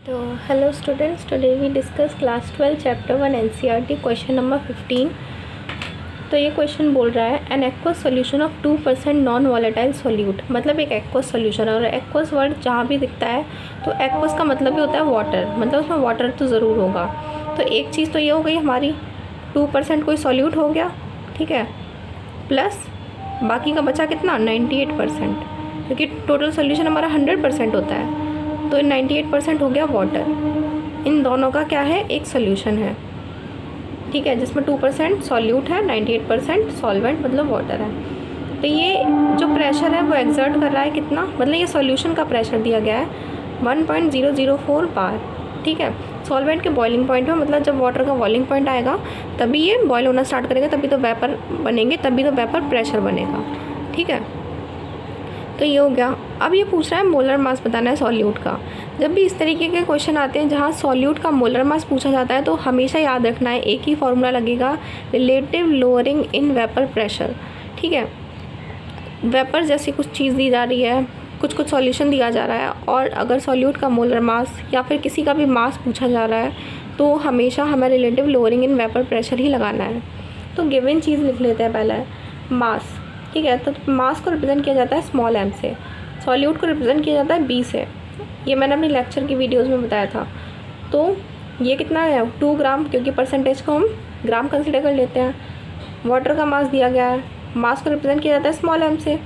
तो hello students, today we discuss class 12 chapter 1 NCERT question number 15। तो ये question बोल रहा है an aqueous solution of 2% non volatile solute. मतलब एक एक्वस सॉल्यूशन, और एक्वस वर्ड जहाँ भी दिखता है तो एक्वस का मतलब ही होता है वाटर, मतलब उसमें वाटर तो ज़रूर होगा। तो एक चीज़ तो ये हो गई हमारी, 2% कोई सॉल्यूट हो गया, ठीक है, प्लस बाकी का बचा कितना 98%, क्योंकि टोटल सॉल्यूशन हमारा 100% होता है, तो 98% हो गया वाटर। इन दोनों का क्या है, एक सॉल्यूशन है, ठीक है, जिसमें 2% सॉल्यूट है, 98% सॉल्वेंट मतलब वाटर है। तो ये जो प्रेशर है वो एक्सर्ट कर रहा है कितना, मतलब ये सॉल्यूशन का प्रेशर दिया गया है 1.004 बार, ठीक है। सॉल्वेंट के बॉइलिंग पॉइंट में, मतलब जब वाटर का बॉइलिंग पॉइंट आएगा तभी ये बॉयल होना स्टार्ट करेगा, तभी तो वेपर बनेंगे, तभी तो वेपर प्रेशर बनेगा, ठीक है। तो ये हो गया। अब ये पूछ रहा है मोलर मास बताना है सॉल्यूट का। जब भी इस तरीके के क्वेश्चन आते हैं जहाँ सॉल्यूट का मोलर मास पूछा जाता है तो हमेशा याद रखना है, एक ही फॉर्मूला लगेगा, relative lowering in vapour pressure, ठीक है। वेपर जैसी कुछ चीज़ दी जा रही है, कुछ सॉल्यूशन दिया जा रहा है, और अगर सॉल्यूट का मोलर मास या फिर किसी का भी मास पूछा जा रहा है तो हमेशा हमें relative lowering in vapour pressure ही लगाना है। तो गिवन चीज़ लिख लेते हैं पहले, मास, ठीक है। तो मास को रिप्रेजेंट किया जाता है स्मॉल m से, सॉल्यूट को रिप्रेजेंट किया जाता है b से। ये मैंने अपनी लेक्चर की वीडियोस में बताया था। तो ये कितना है 2 ग्राम, क्योंकि परसेंटेज को हम ग्राम कंसिडर कर लेते हैं। वाटर का मास दिया गया है, मास को रिप्रेजेंट किया जाता है स्मॉल m से।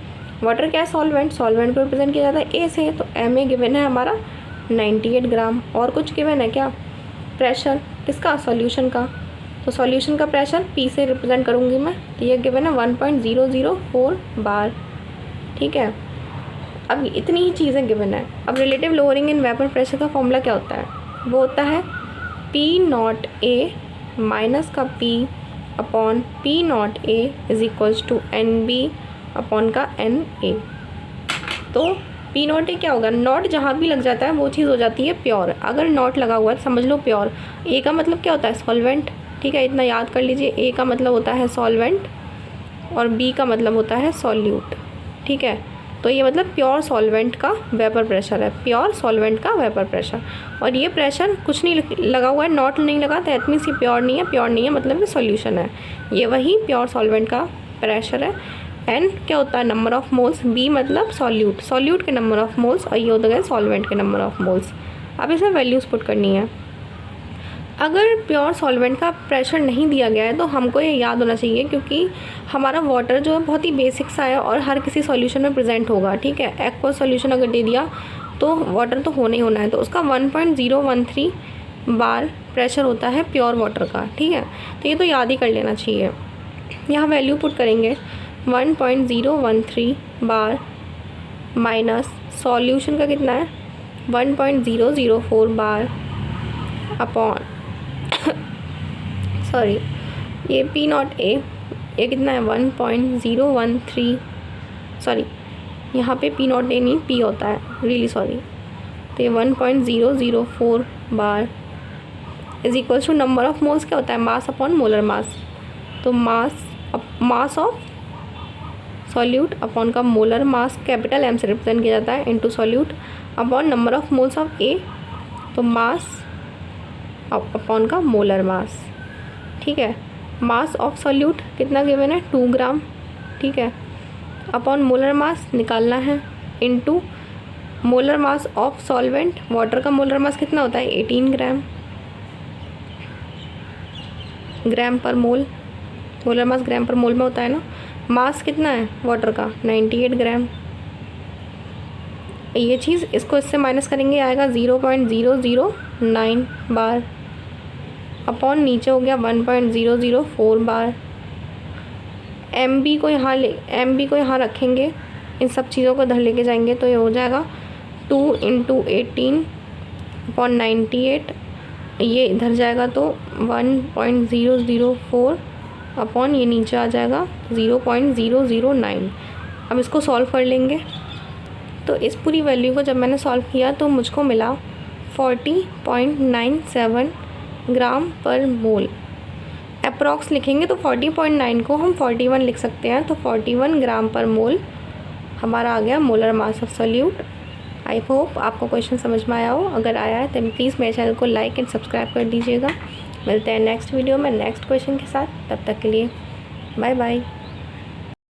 वाटर क्या है, सॉल्वेंट, सॉल्वेंट को रिप्रेजेंट किया जाता है a से, तो m ए गिवन है हमारा 98 ग्राम। और कुछ गिवन है क्या, प्रेशर किसका, सॉल्यूशन का, तो सॉल्यूशन का प्रेशर P से रिप्रेजेंट करूँगी मैं, तो ये गिवन है 1.004 बार, ठीक है। अब इतनी ही चीज़ें गिवन है। अब relative lowering in vapour pressure का फॉर्मूला क्या होता है, वो होता है P0A माइनस का P upon P0A is equals to NB upon का NA। तो P0A क्या होगा, नॉट जहाँ भी लग जाता है वो चीज़ हो जाती है प्योर। अगर नॉट लगा हुआ है समझ लो प्योर। A का मतलब क्या होता है, सॉल्वेंट, ठीक है, इतना याद कर लीजिए। A का मतलब होता है सॉल्वेंट और B का मतलब होता है सॉल्यूट, ठीक है। तो ये मतलब प्योर सॉल्वेंट का वेपर प्रेशर है, प्योर सॉल्वेंट का वेपर प्रेशर। और ये प्रेशर कुछ नहीं लगा हुआ है, नॉट नहीं लगा, तो दैट मीन्स ये प्योर नहीं है, प्योर नहीं है मतलब ये सॉल्यूशन है, ये वही प्योर सॉल्वेंट का प्रेशर है। एन क्या होता है, नंबर ऑफ मोल्स, बी मतलब सॉल्यूट, सॉल्यूट के नंबर ऑफ मोल्स, और ये होता है सॉल्वेंट के नंबर ऑफ मोल्स। अब इसमें वैल्यूज़ पुट करनी है। अगर प्योर सॉल्वेंट का प्रेशर नहीं दिया गया है तो हमको ये याद होना चाहिए, क्योंकि हमारा वाटर जो है बहुत ही बेसिक सा है और हर किसी सॉल्यूशन में प्रेजेंट होगा, ठीक है। एक्वस सॉल्यूशन अगर दे दिया तो वाटर तो होना ही होना है, तो उसका 1.013 बार प्रेशर होता है प्योर वाटर का, ठीक है। तो ये तो याद ही कर लेना चाहिए। यहाँ वैल्यू पुट करेंगे 1.013 बार माइनस सॉल्यूशन का कितना है 1.004 बार अपॉन सॉरी ये P0A, ये कितना है 1.013, सॉरी यहाँ पे P0A नहीं P होता है, रियली सॉरी। तो ये 1.004 बार is equal to number of moles क्या होता है, मास अपॉन मोलर मास। तो मास ऑफ सॉल्यूट अपॉन का मोलर मास कैपिटल M से रिप्रेजेंट किया जाता है into solute upon number of moles of A, तो मास अपॉन का मोलर मास, ठीक है। मास ऑफ सॉल्यूट कितना गिवन है 2 ग्राम, ठीक है, अपॉन मोलर मास निकालना है into molar mass of solvent. Water का मोलर मास कितना होता है 18 ग्राम पर मोल, मोलर मास ग्राम पर मोल में होता है ना। मास कितना है वाटर का 98 ग्राम। ये चीज़ इसको इससे माइनस करेंगे आएगा 0.009 बार अपॉन नीचे हो गया 1.004 बार। MB को यहाँ रखेंगे, इन सब चीज़ों को इधर लेके जाएंगे तो ये हो जाएगा 2 × 18 अपॉन 98, ये इधर जाएगा तो 1.004 अपॉन ये नीचे आ जाएगा 0.009। अब इसको सॉल्व कर लेंगे, तो इस पूरी वैल्यू को जब मैंने सॉल्व किया तो मुझको मिला 40.97 ग्राम पर मोल। अप्रॉक्स लिखेंगे तो 40.9 को हम 41 लिख सकते हैं, तो 41 ग्राम पर मोल हमारा आ गया molar mass of solute. I hope आपको क्वेश्चन समझ में आया हो। अगर आया है तो प्लीज़ मेरे चैनल को लाइक एंड सब्सक्राइब कर दीजिएगा। मिलते हैं नेक्स्ट वीडियो में नेक्स्ट क्वेश्चन के साथ। तब तक के लिए बाय बाय।